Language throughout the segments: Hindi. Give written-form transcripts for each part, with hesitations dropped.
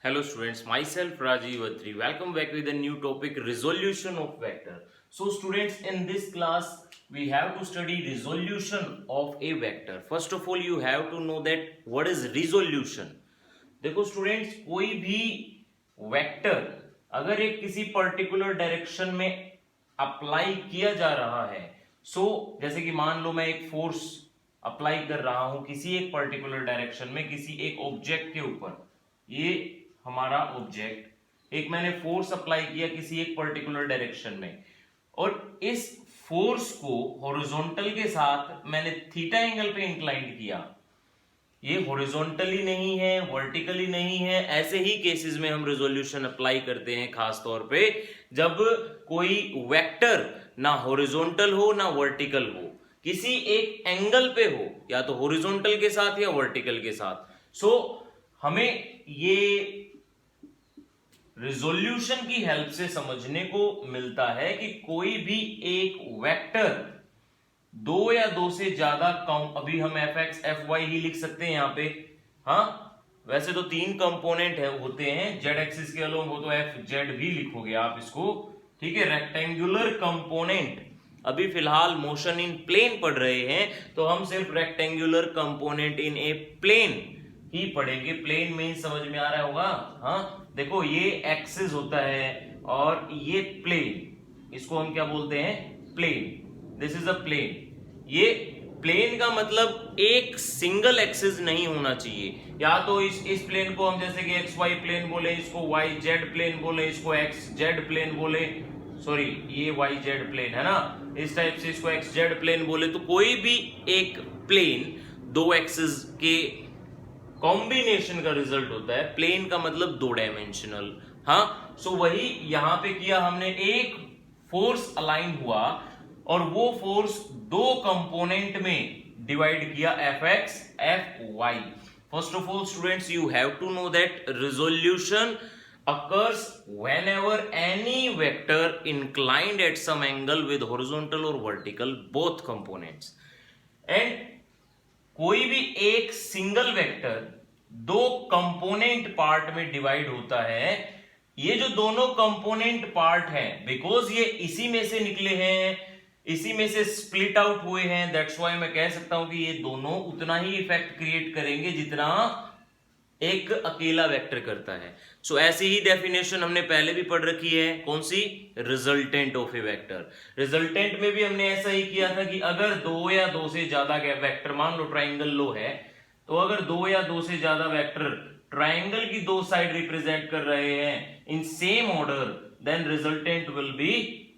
Hello students, myself Rajiv Atri. Welcome back with a new topic, resolution of vector. So students, in this class we have to study resolution of a vector. First of all you have to know that what is resolution. देखो स्टूडेंट्स, कोई भी वेक्टर अगर एक किसी पर्टिकुलर डायरेक्शन में अप्लाई किया जा रहा है, जैसे कि मान लो मैं एक फोर्स अप्लाई कर रहा हूं किसी एक पर्टिकुलर डायरेक्शन में किसी एक ऑब्जेक्ट के ऊपर, ये हमारा ऑब्जेक्ट, एक मैंने फोर्स अप्लाई किया किसी एक पर्टिकुलर डायरेक्शन में, और इस फोर्स को हॉरिजॉन्टल के साथ मैंने थीटा एंगल पे इंक्लाइंड किया। ये हॉरिजॉन्टली नहीं है, वर्टिकली नहीं है। ऐसे ही केसेस में हम रिजोल्यूशन अप्लाई करते हैं, खास तौर पे जब कोई वेक्टर ना हॉरिजॉन्टल हो ना वर्टिकल हो, किसी एक एंगल पे हो, या तो हॉरिजॉन्टल के साथ या वर्टिकल के साथ। हमें ये रिजोल्यूशन की हेल्प से समझने को मिलता है कि कोई भी एक वेक्टर दो या दो से ज्यादा अभी हम F X F why he लिख सकते हैं यहाँ पे। हाँ, वैसे तो तीन कंपोनेंट होते हैं जेड एक्सिस के अलोंग, हो तो एफ जेड भी लिखोगे आप इसको, ठीक है। रेक्टेंगुलर कंपोनेंट, अभी फिलहाल मोशन इन प्लेन पढ़ रहे हैं तो हम सिर्फ rectangular component in a plane ही पढ़ेंगे। प्लेन में समझ में आ रहा होगा। हाँ देखो, ये एक्सिस होता है और ये प्लेन, इसको हम क्या बोलते हैं? Plane. This is a plane. ये प्लेन का मतलब एक सिंगल एक्सिस नहीं होना चाहिए। या तो इस प्लेन को हम जैसे कि एक्स वाई प्लेन बोले, इसको वाई जेड प्लेन बोले, इसको एक्स जेड प्लेन बोले, सॉरी ये वाई जेड प्लेन है ना, इस टाइप से इसको एक्स जेड प्लेन बोले। तो कोई भी एक प्लेन दो एक्सिस के कॉम्बिनेशन का रिजल्ट होता है। प्लेन का मतलब दो डायमेंशनल। हाँ, वही यहां पे किया हमने, एक फोर्स अलाइन हुआ और वो फोर्स दो कंपोनेंट में डिवाइड किया, F X F Y. First of all students, you have to know that resolution occurs whenever any vector inclined at some angle with horizontal or vertical both components, and कोई भी एक सिंगल वेक्टर दो कंपोनेंट पार्ट में डिवाइड होता है। ये जो दोनों कंपोनेंट पार्ट हैं, बिकॉज ये इसी में से निकले हैं, इसी में से स्प्लिट आउट हुए हैं, दैट्स व्हाई मैं कह सकता हूं कि ये दोनों उतना ही इफेक्ट क्रिएट करेंगे जितना एक अकेला वेक्टर करता है। ऐसी ही डेफिनेशन हमने पहले भी पढ़ रखी है, कौन सी? Resultant of a vector. Resultant में भी हमने ऐसा ही किया था कि अगर दो या दो से ज्यादा वेक्टर, मान लो ट्राइंगल लो है, तो अगर दो या दो से ज्यादा वेक्टर ट्राइंगल की दो साइड रिप्रेजेंट कर रहे हैं in same order, then resultant will be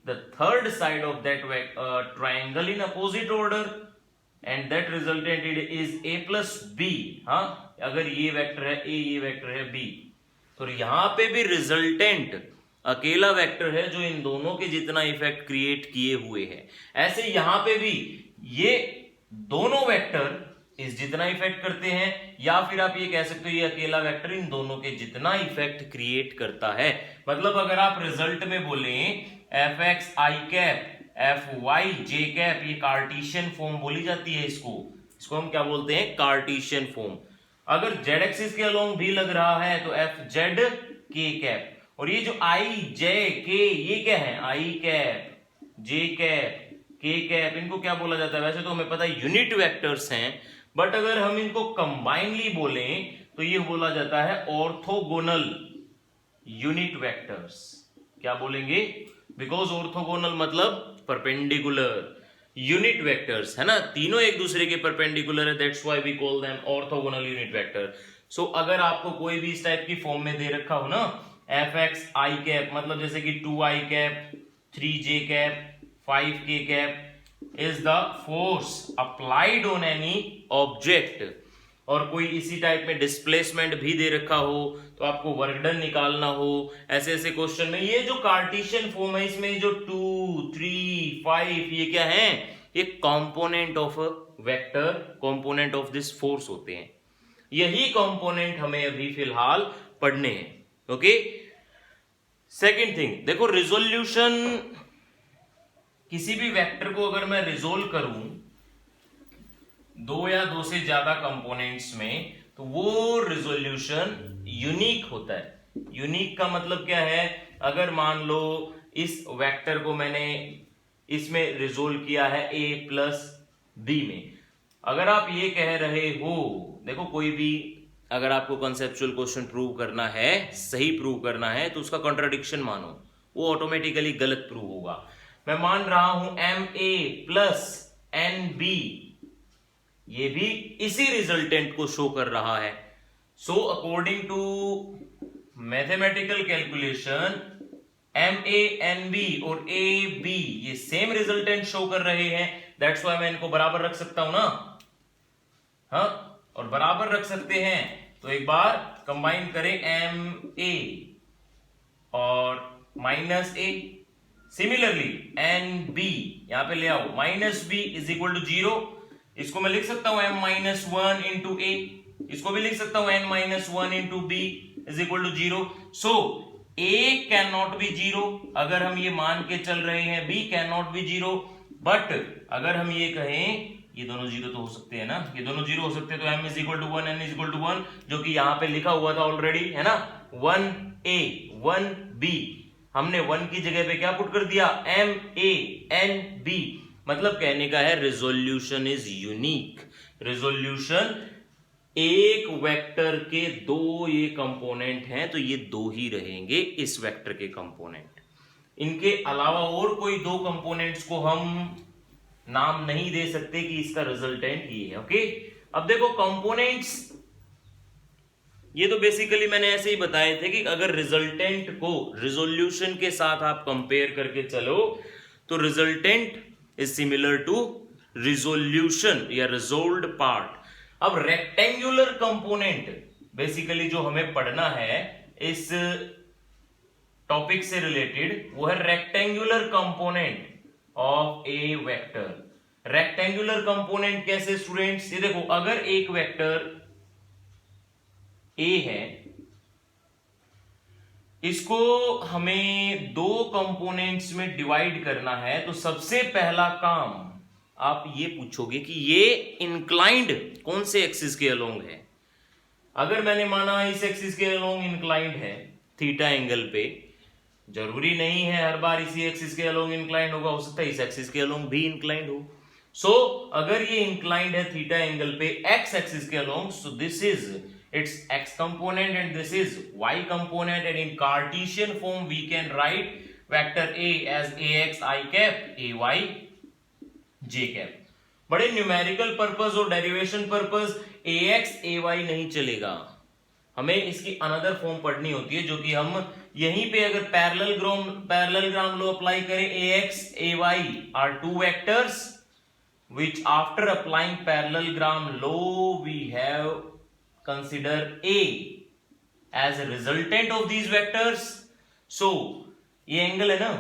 the third side of that triangle in opposite order, and that resultant is A plus B. हाँ, अगर ये वेक्टर है ए, ये वेक्टर है बी, तो यहां पे भी रिजल्टेंट अकेला वेक्टर है जो इन दोनों के जितना इफेक्ट क्रिएट किए हुए है। ऐसे यहां पे भी ये दोनों वेक्टर इस जितना इफेक्ट करते हैं, या फिर आप ये कह सकते हो ये अकेला वेक्टर इन दोनों के जितना इफेक्ट क्रिएट करता है। मतलब अगर आप रिजल्ट में बोले F x I cap F Y J cap, ये कार्टेशियन फॉर्म बोली जाती है, इसको हम क्या बोलते हैं? Cartesian form. अगर जेड एक्सिस के अलोंग भी लग रहा है तो एफ जेड के कैप, और ये जो आई जे के, ये क्या है? आई कैप जे कैप के कैप, इनको क्या बोला जाता है? वैसे तो हमें पता है यूनिट वेक्टर्स हैं, बट अगर हम इनको कंबाइनली बोलें तो ये बोला जाता है ऑर्थोगोनल यूनिट वेक्टर्स। क्या बोलेंगे? बिकॉज ऑर्थोगोनल मतलब परपेंडिकुलर यूनिट वेक्टर्स है ना, तीनों एक दूसरे के परपेंडिकुलर है, that's why we call them orthogonal unit vector. अगर आपको कोई भी इस टाइप की फॉर्म में दे रखा हो ना, एफ एक्स आई कैप, मतलब जैसे कि 2i cap 3j cap 5k cap is the force applied on any object, और कोई इसी टाइप में डिस्प्लेसमेंट भी दे रखा हो तो आपको वर्क डन निकालना हो, ऐसे ऐसे क्वेश्चन में ये जो कार्टेशियन फॉर्म है, इसमें जो 2 3 5 ये क्या है? ये component of vector, component of this force होते हैं। यही कंपोनेंट हमें अभी फिलहाल पढ़ने हैं। ओके, सेकंड थिंग देखो, रिजोल्यूशन, किसी भी वेक्टर को अगर मैं रिजोल्व करूं दो या दो से ज्यादा कंपोनेंट्स में, तो वो रिजोल्यूशन यूनिक होता है। यूनिक का मतलब क्या है, अगर मान लो इस वेक्टर को मैंने इसमें रिजोल्व किया है a प्लस बी में, अगर आप ये कह रहे हो, देखो कोई भी अगर आपको कंसेप्चुअल क्वेश्चन प्रूव करना है, सही प्रूव करना है, तो उसका कॉन्ट्राडिक्शन मानो, वो ऑटोमेटिकली गलत प्रूव होगा। मैं मान रहा हूं M A plus N B, ये भी इसी रिजल्टेंट को शो कर रहा है। So according to mathematical calculation M A N B और ए बी ये सेम रिजल्टेंट शो कर रहे हैं, दैट्स व्हाई मैं इनको बराबर रख सकता हूं ना। हाँ, और बराबर रख सकते हैं तो एक बार कंबाइन करें एम ए और minus A, similarly N B यहां पे ले आओ, minus B is equal to 0, इसको मैं लिख सकता हूं एम माइनस 1 इंटू ए, इसको भी लिख सकता हूं N minus 1 into B is equal to 0। So a can not be 0, अगर हम ये मान के चल रहे हैं b can not be 0, but अगर हम ये कहें ये दोनों 0 तो हो सकते हैं ना, ये दोनों 0 हो सकते हैं, तो m is equal to 1 n is equal to 1, जो कि यहां पे लिखा हुआ था ऑलरेडी, है ना, 1a 1b, हमने 1 की जगह पे क्या पुट कर दिया, m a n b, मतलब कहने का है रिजोल्यूशन इज यूनिक। रिजोल्यूशन एक वेक्टर के दो ये कंपोनेंट हैं, तो ये दो ही रहेंगे इस वेक्टर के कंपोनेंट, इनके अलावा और कोई दो कंपोनेंट्स को हम नाम नहीं दे सकते कि इसका रिजल्टेंट ये है। ओके, अब देखो कंपोनेंट्स, ये तो बेसिकली मैंने ऐसे ही बताए थे कि अगर रिजल्टेंट को रिजोल्यूशन के साथ आप कंपेयर करके चलो तो resultant is similar to resolution या रिजोल्व्ड पार्ट। अब रेक्टेंगुलर कंपोनेंट बेसिकली जो हमें पढ़ना है इस टॉपिक से रिलेटेड, वो है rectangular component of a vector. Rectangular component कैसे स्टूडेंट्स, ये देखो, अगर एक वेक्टर ए है, इसको हमें दो कंपोनेंट्स में डिवाइड करना है, तो सबसे पहला काम आप ये पूछोगे कि ये इंक्लाइंड कौन से एक्सिस के अलोंग है। अगर मैंने माना इस एक्सिस के अलोंग इंक्लाइंड है थीटा एंगल पे, जरूरी नहीं है हर बार इसी एक्सिस के अलोंग इंक्लाइंड होगा, हो सकता है इस एक्सिस के अलोंग भी इंक्लाइंड हो। सो अगर ये इंक्लाइंड है थीटा एंगल पे एक्स एक्सिस के along, so this is its x component and this is y component, and in Cartesian form we can write vector a as ax I cap, ay j cap। बड़े न्यूमेरिकल पर्पस और डेरिवेशन पर्पस ax ay नहीं चलेगा, हमें इसकी अनदर फॉर्म पढ़नी होती है, जो कि हम यहीं पे अगर पैरेललोग्राम लो अप्लाई करें, ax ay are two vectors which after applying parallelogram law we have consider A as a resultant of these vectors। so ये एंगल है ना,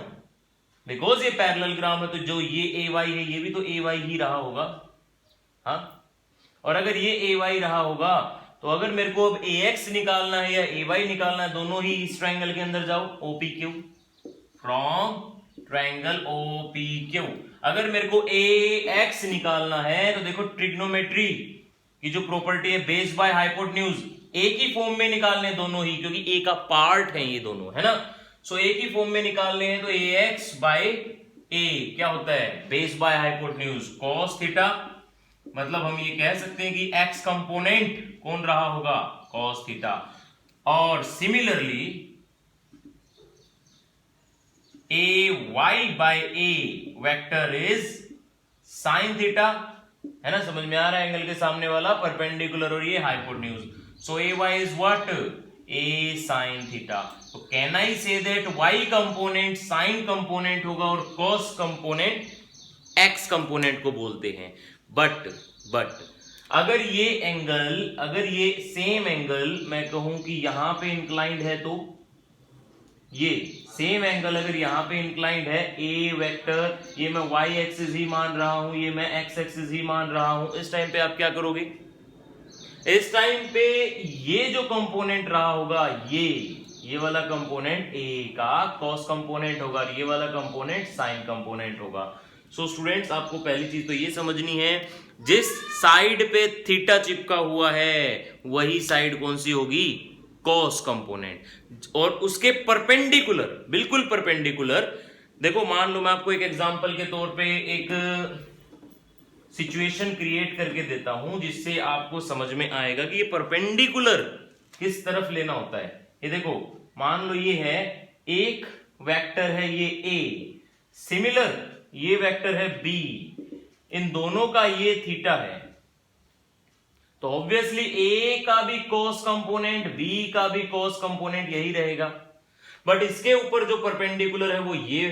बिकॉज ये पैरेललोग्राम है, तो जो ये AY है ये भी तो AY ही रहा होगा। हाँ, और अगर ये AY रहा होगा, तो अगर मेरे को अब AX निकालना है या AY निकालना है, दोनों ही इस ट्रायंगल के अंदर जाओ, OPQ, फ्रॉम ट्रायंगल OPQ। अगर मेरे को AX निकालना है, तो देखो ट्रिग्नोमेट्री की जो प्रॉपर्टी है बेस बाय हाइपोटेन्यूज, एक ही फॉर्म में निकालने दोनों ही, क्योंकि ए का पार्ट है ये दोनों, है ना। सो एक ही फॉर्म में निकालने हैं, तो ax बाय a क्या होता है, base by hypotenuse cos theta, मतलब हम ये कह सकते हैं कि x कंपोनेंट कौन रहा होगा, cos थीटा। और similarly ay by a vector is sin theta, है ना, समझ में आ रहा है, एंगल के सामने वाला परपेंडिकुलर और ये hypotenuse. So ay is what, a sin theta. तो can I say that y component sin component होगा और cos कंपोनेंट x कंपोनेंट को बोलते हैं। बट अगर ये एंगल, अगर ये सेम एंगल मैं कहूं कि यहां पे इंक्लाइंड है, तो ये सेम एंगल अगर यहां पे इंक्लाइंड है, ए वेक्टर, ये मैं y एक्सिस ही मान रहा हूं, ये मैं x एक्सिस ही मान रहा हूं, इस टाइम पे आप क्या करोगे, इस टाइम पे ये जो कंपोनेंट रहा होगा, ये वाला कंपोनेंट a का cos कंपोनेंट होगा, ये वाला कंपोनेंट sin कंपोनेंट होगा। सो स्टूडेंट्स, आपको पहली चीज तो ये समझनी है, जिस साइड पे थीटा चिपका हुआ है वही साइड कौन सी होगी, कॉस कंपोनेंट, और उसके परपेंडिकुलर, बिल्कुल परपेंडिकुलर। देखो मान लो मैं आपको एक एग्जांपल के तौर पे एक सिचुएशन क्रिएट करके देता हूं जिससे आपको समझ में आएगा कि ये परपेंडिकुलर किस तरफ लेना होता है। ये देखो मान लो ये है एक वेक्टर है ये ए, सिमिलर ये वेक्टर है बी, इन दोनों का ये थीटा है, तो ऑब्वियसली ए का भी कॉस कंपोनेंट बी का भी कॉस कंपोनेंट यही रहेगा, बट इसके ऊपर जो परपेंडिकुलर है वो ये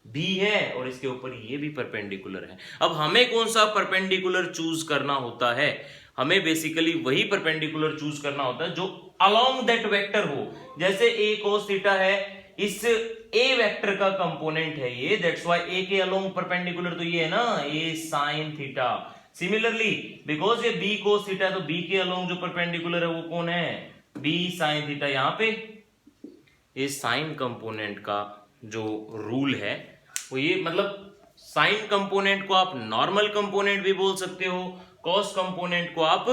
भी है और इसके ऊपर ये भी परपेंडिकुलर है। अब हमें कौन सा परपेंडिकुलर चूज करना होता है? हमें बेसिकली वही परपेंडिकुलर चूज करना होता है जो अलोंग दैट वेक्टर हो। जैसे ए cos थीटा है, इस ए वेक्टर का कंपोनेंट है ये, दैट्स व्हाई ए के अलोंग परपेंडिकुलर तो ये है ना A sin theta. Similarly because ये बी cos थीटा, तो बी के अलोंग जो परपेंडिकुलर है वो कौन है? B sin theta. यहां पे ये साइन कंपोनेंट का जो रूल है वो ये, मतलब साइन कंपोनेंट को आप नॉर्मल कंपोनेंट भी बोल सकते हो, कॉस कंपोनेंट को आप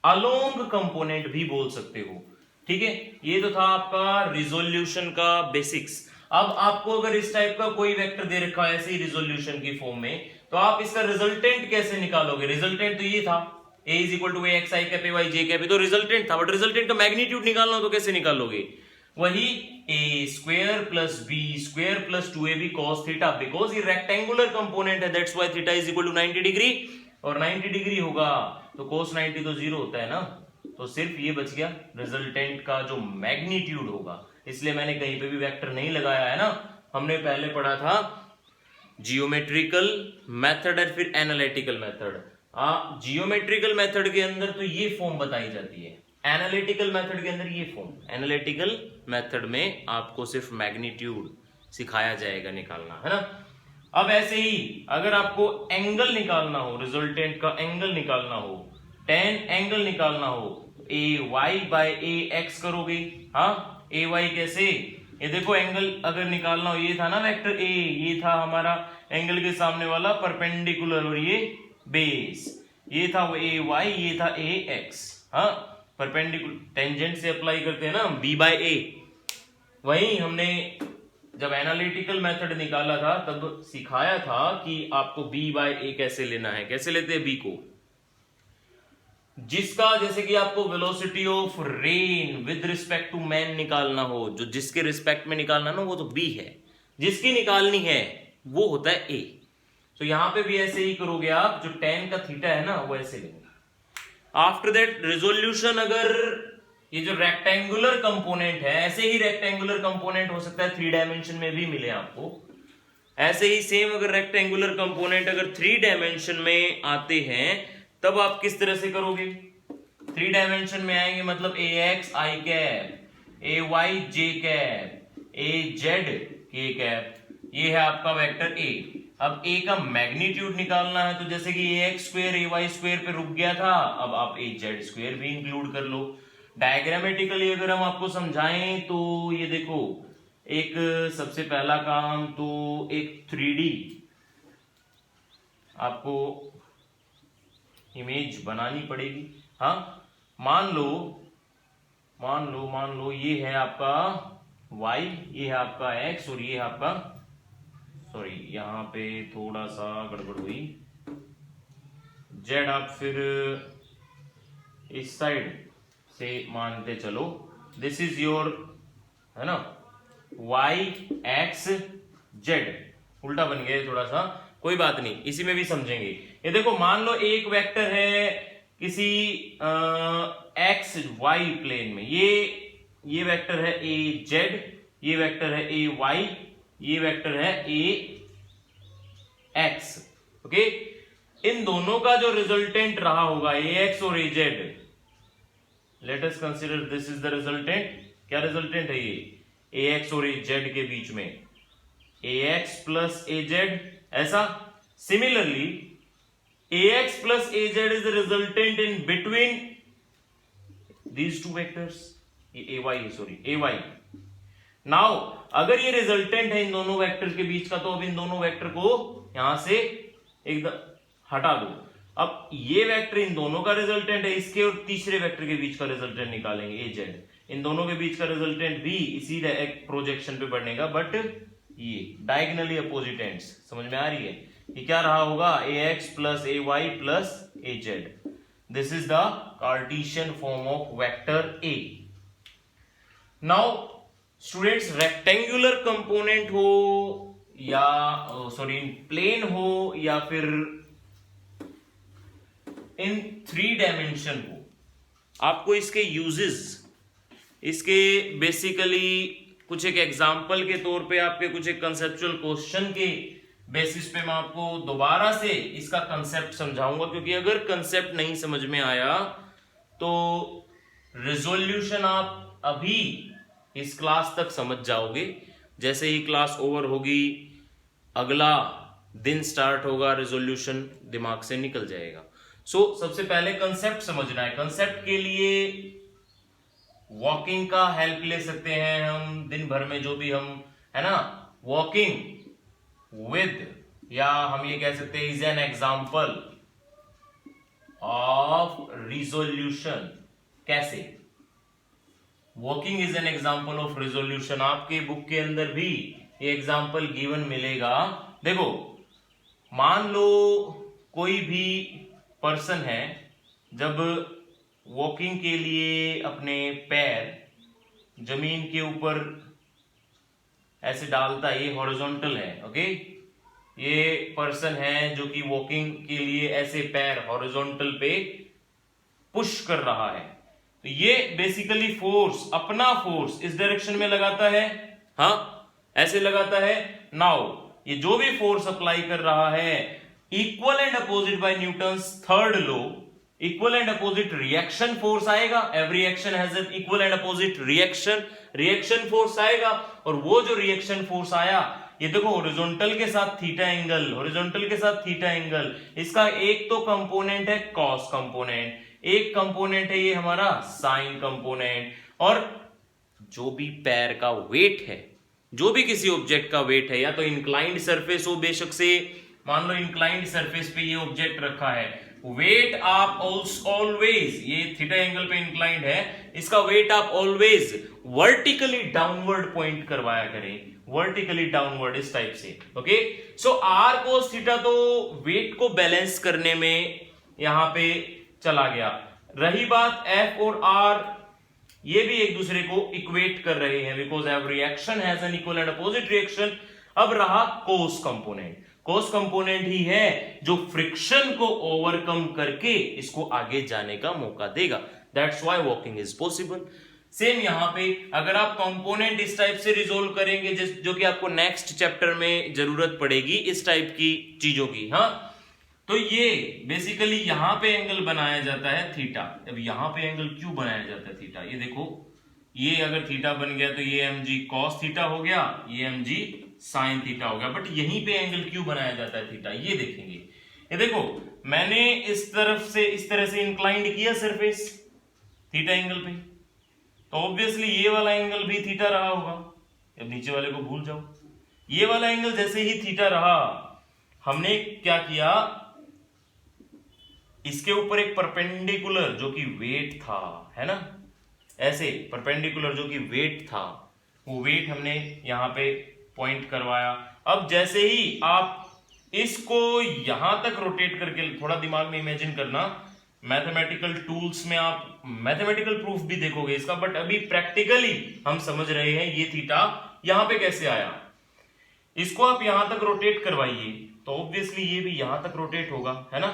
अलोंग कंपोनेंट भी बोल सकते हो। ठीक है, ये तो था आपका रिजोल्यूशन का बेसिक्स। अब आपको अगर इस टाइप का कोई वेक्टर दे रखा है ऐसे ही रिजोल्यूशन की फॉर्म में, तो आप इसका रिजल्टेंट कैसे निकालोगे? रिजल्टेंट तो ये था a is equal to X I cap Y J cap, तो रिजल्टेंट था, बट रिजल्टेंट का मैग्नीट्यूड निकालना हो तो कैसे निकालोगे? वही a square plus B square plus 2ab cos theta, because ये रेक्टेंगुलर कंपोनेंट है, that's why theta is equal to 90 degree, और 90 डिग्री होगा तो cos 90 तो 0 होता है ना, तो सिर्फ ये बच गया रिजल्टेंट का जो मैग्नीट्यूड होगा। इसलिए मैंने कहीं पे भी वेक्टर नहीं लगाया है ना, हमने पहले पढ़ा था जियोमेट्रिकल मेथड और फिर एनालिटिकल मेथड। जियोमेट्रिकल मेथड के अंदर तो ये फॉर्म बताई जाती है, एनालिटिकल मेथड के अंदर ये फॉर्म। एनालिटिकल मेथड में आपको सिर्फ मैग्नीट्यूड सिखाया जाएगा निकालना, है ना। अब ऐसे ही अगर आपको एंगल निकालना हो, रिजल्टेंट का एंगल निकालना हो, टेन एंगल निकालना हो, ए वाई बाय ए एक्स करोगे। हाँ, ए वाई कैसे? ये देखो एंगल अगर निकालना हो, ये था ना वेक्टर ए, ये था हमारा एंगल के सामने वाला परपेंडिकुलर, और ये बेस, ये था वो ए वाई, ये था ए एक्स। हाँ, परपेंडिकुलर टेंजेंट से अप्लाई करते हैं ना बी बाय ए। वही हमने जब एनालिटिकल मेथड निकाला था तब सिखाया था कि आपको बी बाय ए कैसे लेना है। कैसे लेते हैं बी को? जिसका जैसे कि आपको velocity of rain with respect to man निकालना हो, जो जिसके रिस्पेक्ट में निकालना ना वो तो बी है, जिसकी निकालनी है वो होता है ए। तो यहां पे भी ऐसे ही करोगे आप, जो टेन का थीटा है ना वो ऐसे लेंगे। आफ्टर दैट रिजोल्यूशन, अगर ये जो रेक्टेंगुलर कंपोनेंट है, ऐसे ही रेक्टेंगुलर कंपोनेंट हो सकता है 3 डायमेंशन में भी मिले आपको, ऐसे ही सेम अगर रेक्टेंगुलर कंपोनेंट अगर 3 डायमेंशन में आते हैं तब आप किस तरह से करोगे? 3 डायमेंशन में आएंगे मतलब ए x I cap, A Y J cap, A Z के कैप, ये है आपका वेक्टर ए। अब ए का मैग्नीट्यूड निकालना है, तो जैसे कि ए एक्स स्क्वायर ए वाई स्क्वायर पे रुक गया था, अब आप ए जेड स्क्वायर भी इंक्लूड कर लो। डायग्रामेटिकली अगर हम आपको समझाएं तो ये देखो, एक सबसे पहला काम तो एक 3D आपको इमेज बनानी पड़ेगी। हाँ, मान लो ये है आपका y, ये है आपका x और ये है आपका, सॉरी यहां पे थोड़ा सा गड़बड़ हुई, z आप फिर इस साइड से मानते चलो, दिस इज योर, है ना, y x z, उल्टा बन गया थोड़ा सा, कोई बात नहीं, इसी में भी समझेंगे। ये देखो मान लो एक वेक्टर है किसी एक्स वाई प्लेन में, ये वेक्टर है ए जेड, ये वेक्टर है ए वाई, ये वेक्टर है ए एक्स। ओके, इन दोनों का जो रिजल्टेंट रहा होगा ए एक्स और A Z, let us consider this is the resultant. क्या रिजल्टेंट है ये? ए एक्स और ए जेड के बीच में ए एक्स प्लस ए जेड, ऐसा। Similarly ax plus az is the resultant in between these two vectors, ये ay है, सॉरी ay। नाउ अगर ये रिजल्टेंट है इन दोनों वेक्टर के बीच का, तो अब इन दोनों वेक्टर को यहां से एकदम हटा दो, अब ये वेक्टर इन दोनों का रिजल्टेंट है, इसके और तीसरे वेक्टर के बीच का रिजल्टेंट निकालेंगे ए जेड, इन दोनों के बीच का रिजल्टेंट भी इसी प्रोजेक्शन पे बनेगा, बट ये डायगोनली अपोजिट एंड्स। समझ में आ रही है? ये क्या रहा होगा, ए एक्स plus A Y plus A Z. This is the Cartesian form of vector A. Now students, rectangular component हो या सॉरी प्लेन हो या फिर इन 3 डायमेंशन हो, आपको इसके यूजेस, इसके बेसिकली कुछ एक एग्जांपल के तौर पे, आपके कुछ एक कंसेप्चुअल क्वेश्चन के बेसिस पे मैं आपको दोबारा से इसका कंसेप्ट समझाऊंगा, क्योंकि अगर कंसेप्ट नहीं समझ में आया तो रिजोल्यूशन आप अभी इस क्लास तक समझ जाओगे। जैसे ही क्लास ओवर होगी, अगला दिन स्टार्ट होगा, रिजोल्यूशन दिमाग से निकल जाएगा। सबसे पहले कंसेप्ट समझना है। कंसेप्ट के लिए वॉकिंग का हेल्प ले सकते हैं हम, दिन भर में जो भी हम, है ना, वॉकिंग विद, या हम ये कह सकते हैं is an example of resolution. कैसे? Walking is an example of resolution. आपके बुक के अंदर भी ये एग्जाम्पल गिवन मिलेगा। देखो, मान लो कोई भी पर्सन है, जब वॉकिंग के लिए अपने पैर जमीन के ऊपर ऐसे डालता है, ये हॉरिजॉन्टल है, ओके। ये पर्सन है जो कि वॉकिंग के लिए ऐसे पैर हॉरिजॉन्टल पे पुश कर रहा है, तो ये बेसिकली फोर्स, अपना फोर्स इस डायरेक्शन में लगाता है, हाँ, ऐसे लगाता है। नाउ ये जो भी फोर्स अप्लाई कर रहा है, equal and opposite by Newton's third law, equal and opposite reaction force आएगा। Every action has an equal and opposite reaction force आएगा। और वो जो रिएक्शन फोर्स आया, ये देखो हॉरिजॉन्टल के साथ थीटा एंगल, हॉरिजॉन्टल के साथ थीटा एंगल, इसका एक तो कंपोनेंट है कॉस कंपोनेंट, एक कंपोनेंट है ये हमारा साइन कंपोनेंट। और जो भी पैर का वेट है, जो भी किसी ऑब्जेक्ट का वेट है, या तो इंक्लाइंड सरफेस हो, बेशक से मान लो इंक्लाइंड सरफेस पे ये ऑब्जेक्ट रखा है, वेट आप ऑलवेज, ये थीटा एंगल पे इंक्लाइंड है, इसका वेट आप ऑलवेज वर्टिकली डाउनवर्ड पॉइंट करवाया करें, वर्टिकली डाउनवर्ड, इस टाइप से, okay. So R cos theta तो वेट को बैलेंस करने में यहां पे चला गया। रही बात एफ और आर, ये भी एक दूसरे को इक्वेट कर रहे हैं, because every reaction has an equal and opposite reaction. अब रहा कोस कंपोनेंट। कोस कंपोनेंट ही है जो फ्रिक्शन को ओवरकम करके इसको आगे जाने का मौका देगा। That's why walking is possible. Same यहां पे अगर आप कंपोनेंट इस टाइप से रिजोल्व करेंगे, जो कि आपको नेक्स्ट चैप्टर में जरूरत पड़ेगी इस टाइप की चीजों की, हाँ, तो ये बेसिकली यहां पे एंगल बनाया जाता है थीटा। अब यहां पे एंगल क्यों बनाया जाता है थीटा? ये देखो, ये अगर थीटा बन गया तो ये mg cos थीटा हो गया, ये mg sin थीटा हो गया, बट यहीं पे एंगल क्यों बनाया जाता है थीटा, ये देखेंगे। ये देखो, मैंने इस तरफ से इस तरह से इंक्लाइंड किया सरफेस थीटा एंगल पे, तो ऑब्वियसली ये वाला एंगल भी थीटा रहा होगा। अब नीचे वाले को भूल जाओ, ये वाला एंगल जैसे ही थीटा रहा, हमने क्या किया, इसके ऊपर एक परपेंडिकुलर जो कि वेट था, है ना, ऐसे परपेंडिकुलर जो कि वेट था, वो वेट हमने यहां पे पॉइंट करवाया। अब जैसे ही आप इसको यहां तक रोटेट करके, थोड़ा दिमाग में इमेजिन करना, मैथमेटिकल टूल्स में आप मैथमेटिकल प्रूफ भी देखोगे इसका, बट अभी प्रैक्टिकली हम समझ रहे हैं ये थीटा यहां पे कैसे आया। इसको आप यहां तक रोटेट करवाइए तो ऑब्वियसली ये भी यहां तक रोटेट होगा, है ना,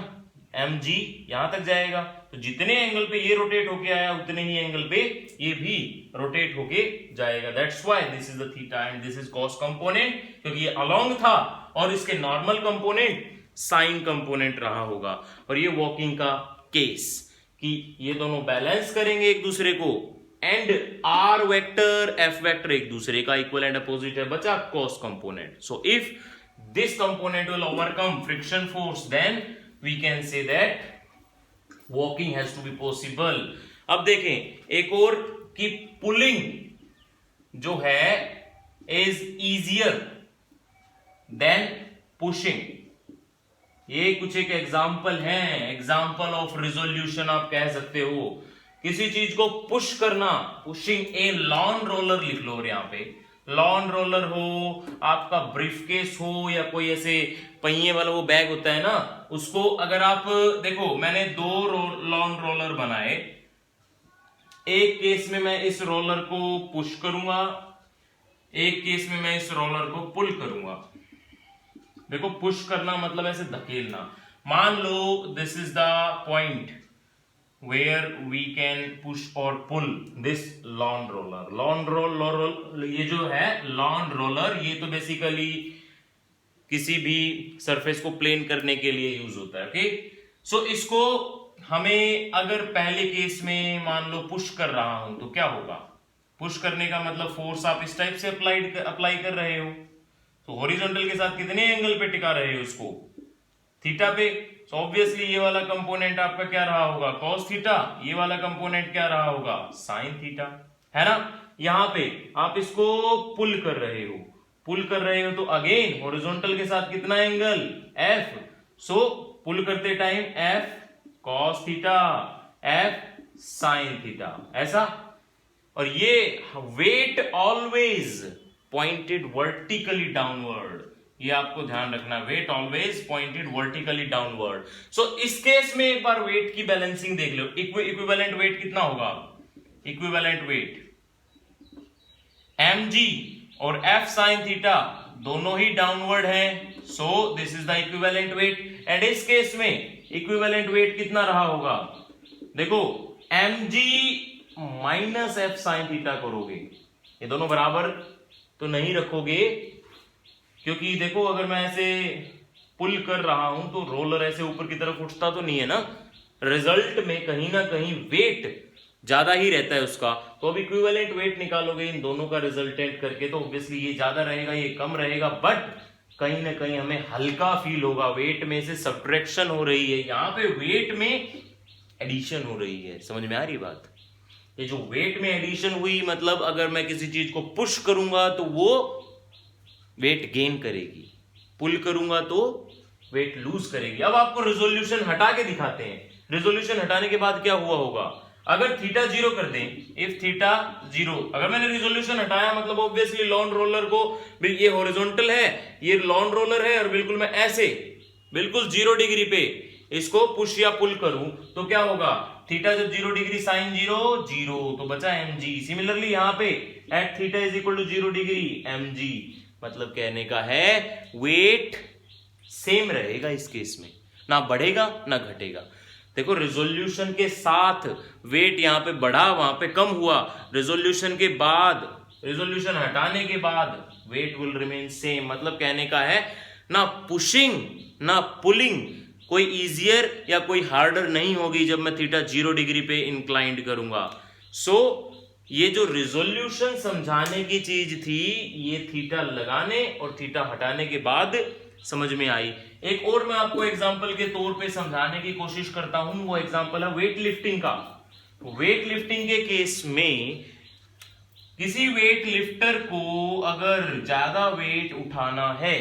mg यहां तक जाएगा, तो जितने एंगल पे ये रोटेट होके आया उतने ही एंगल पे ये भी रोटेट होके जाएगा। That's why this is the theta and this is cos component, क्योंकि ये अलोंग था और इसके नॉर्मल कंपोनेंट साइन कंपोनेंट रहा होगा। और ये वॉकिंग का केस कि ये दोनों बैलेंस करेंगे एक दूसरे को, and R vector F vector एक दूसरे का इक्वल एंड अपोजिट है, बचा cos component. So if this component will overcome friction force, then we can say that walking has to be possible। अब देखें एक और कि पुलिंग जो है is easier than pushing, ये कुछ एक एग्जाम्पल है, एग्जाम्पल ऑफ रिजोल्यूशन आप कह सकते हो। किसी चीज को पुश करना, पुशिंग ए लॉन रोलर लिख लो, और यहाँ पे लॉन रोलर हो, आपका ब्रीफकेस हो, या कोई ऐसे पहिए वाला वो बैग होता है ना, उसको अगर आप देखो, मैंने दो लॉन रोलर बनाए। एक केस में मैं इस रोलर को पुश करूंगा, एक केस में मैं इस रोलर को पुल करूंगा। देखो, पुश करना मतलब ऐसे धकेलना। मान लो this is the point where we can push और pull this lawn roller. Lawn roll, ये जो है लॉन रोलर, ये तो बेसिकली किसी भी सरफेस को प्लेन करने के लिए यूज होता है। ओके, सो इसको हमें अगर पहले केस में मान लो पुश कर रहा हूं तो क्या होगा? पुश करने का मतलब फोर्स आप इस टाइप से अप्लाई कर रहे हो, तो हॉरिजॉन्टल के साथ कितने एंगल पे टिका रहे हो उसको? थीटा पे। सो ऑब्वियसली ये वाला कंपोनेंट आपका क्या रहा होगा? Cos theta. ये वाला कंपोनेंट क्या रहा होगा? साइन थीटा, है ना। यहां पे आप इसको पुल कर रहे हो, पुल कर रहे हो तो अगेन हॉरिजॉन्टल के साथ कितना एंगल? एफ। सो पुल करते time F cos theta, F sine theta, ऐसा। और ये weight always pointed vertically downward, ये आपको ध्यान रखना, weight always pointed vertically downward. So इस केस में एक बार वेट की बैलेंसिंग देख लो। इक्विवेलेंट वेट कितना होगा? इक्विवेलेंट वेट mg और f sin थीटा दोनों ही डाउनवर्ड हैं, so this is the equivalent weight. And इस केस में इक्विवेलेंट वेट कितना रहा होगा? देखो, mg minus f sin theta करोगे, ये दोनों बराबर तो नहीं रखोगे, क्योंकि देखो अगर मैं ऐसे पुल कर रहा हूं तो रोलर ऐसे ऊपर की तरफ उठता तो नहीं है ना, रिजल्ट में कहीं ना कहीं वेट ज्यादा ही रहता है उसका। तो अब इक्विवेलेंट वेट निकालोगे इन दोनों का रिजल्टेंट करके, तो ऑब्वियसली ये ज्यादा रहेगा, ये कम रहेगा, बट कहीं ना कहीं हमें हल्का फील होगा। वेट में से सब्ट्रैक्शन हो रही है, यहां पे वेट में एडिशन हो रही है। समझ में आ रही बात? ये जो वेट में एडिशन हुई, मतलब अगर मैं किसी चीज को पुश करूंगा तो वो वेट गेन करेगी, पुल करूंगा तो वेट लूज करेगी। अब आपको रिजोल्यूशन हटा के दिखाते हैं। रिजोल्यूशन हटाने के बाद क्या हुआ होगा? अगर थीटा 0 कर दें, इफ थीटा 0, अगर मैंने रिजोल्यूशन हटाया मतलब ऑब्वियसली लॉन रोलर को, ये हॉरिजॉन्टल है, ये लॉन रोलर है, और बिल्कुल मैं ऐसे बिल्कुल 0 डिग्री पे इसको पुश या पुल करूं तो क्या होगा? थीटा जब 0 डिग्री साइन 0 0, तो बचा mg। सिमिलरली यहां पे at theta is equal to 0 degree mg, मतलब कहने का है वेट सेम रहेगा इस केस में, ना बढ़ेगा ना घटेगा। देखो, रिजोल्यूशन के साथ वेट यहां पे बढ़ा, वहां पे कम हुआ, रिजोल्यूशन के बाद, रिजोल्यूशन हटाने के बाद वेट विल रिमेन सेम। मतलब कहने का है ना पुशिंग ना पुलिंग कोई इजियर या कोई हार्डर नहीं होगी जब मैं थीटा 0 डिग्री पे इंक्लाइंड करूंगा। सो ये जो रिजोल्यूशन समझाने की चीज थी, ये थीटा लगाने और थीटा हटाने के बाद समझ में आई। एक और मैं आपको एग्जांपल के तौर पे समझाने की कोशिश करता हूं, वो एग्जांपल है वेट लिफ्टिंग का। वेट लिफ्टिंग के केस में किसी वेट लिफ्टर को अगर ज्यादा वेट उठाना है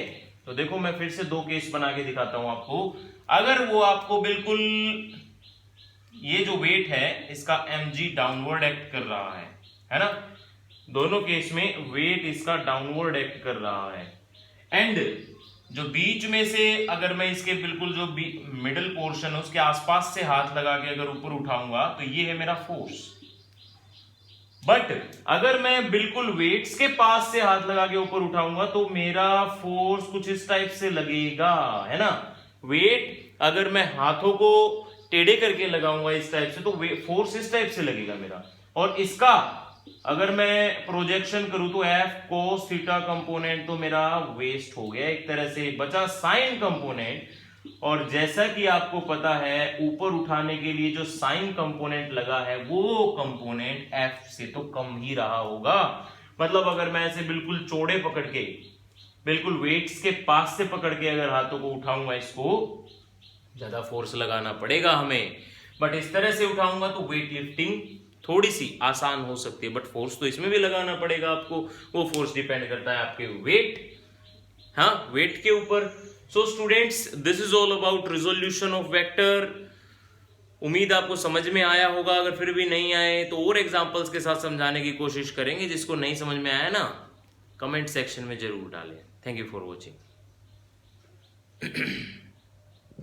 तो देखो, मैं फिर से दो केस बना के दिखाता हूं आपको। अगर वो आपको बिल्कुल, ये जो वेट है इसका mg डाउनवर्ड एक्ट कर रहा है ना, दोनों केस में वेट इसका डाउनवर्ड एक्ट कर रहा है, एंड जो बीच में से अगर मैं इसके बिल्कुल जो मिडिल पोर्शन है उसके आसपास से हाथ लगा के अगर ऊपर उठाऊंगा तो ये है मेरा फोर्स। बट अगर मैं बिल्कुल वेट्स के पास से हाथ लगा के ऊपर उठाऊंगा तो मेरा फोर्स कुछ इस टाइप से लगेगा, है ना। वेट अगर मैं हाथों को टेढ़े करके लगाऊंगा इस टाइप से तो फोर्स इस टाइप से लगेगा मेरा, और इसका अगर मैं प्रोजेक्शन करूं तो एफ कोस थीटा कंपोनेंट तो मेरा वेस्ट हो गया एक तरह से, बचा साइन कंपोनेंट। और जैसा कि आपको पता है ऊपर उठाने के लिए जो साइन कंपोनेंट लगा है वो कंपोनेंट एफ से तो कम ही रहा होगा। मतलब अगर मैं ऐसे बिल्कुल चौड़े पकड़ के, बिल्कुल वेट्स के पास से पकड़ के अगर हाथों को उठाऊंगा, इसको ज्यादा फोर्स लगाना पड़ेगा हमें। बट इस तरह से उठाऊंगा तो वेट लिफ्टिंग थोड़ी सी आसान हो सकती है, बट फोर्स तो इसमें भी लगाना पड़ेगा आपको। वो फोर्स डिपेंड करता है आपके वेट, हाँ, वेट के ऊपर। So students, this is all about resolution of vector. उम्मीद आपको समझ में आया होगा। अगर फिर भी नहीं आए तो और एग्जांपल्स के साथ समझाने की कोशिश करेंगे। जिसको नहीं समझ में आया ना, कमेंट सेक्शन में जरूर डालें। Thank you for watching.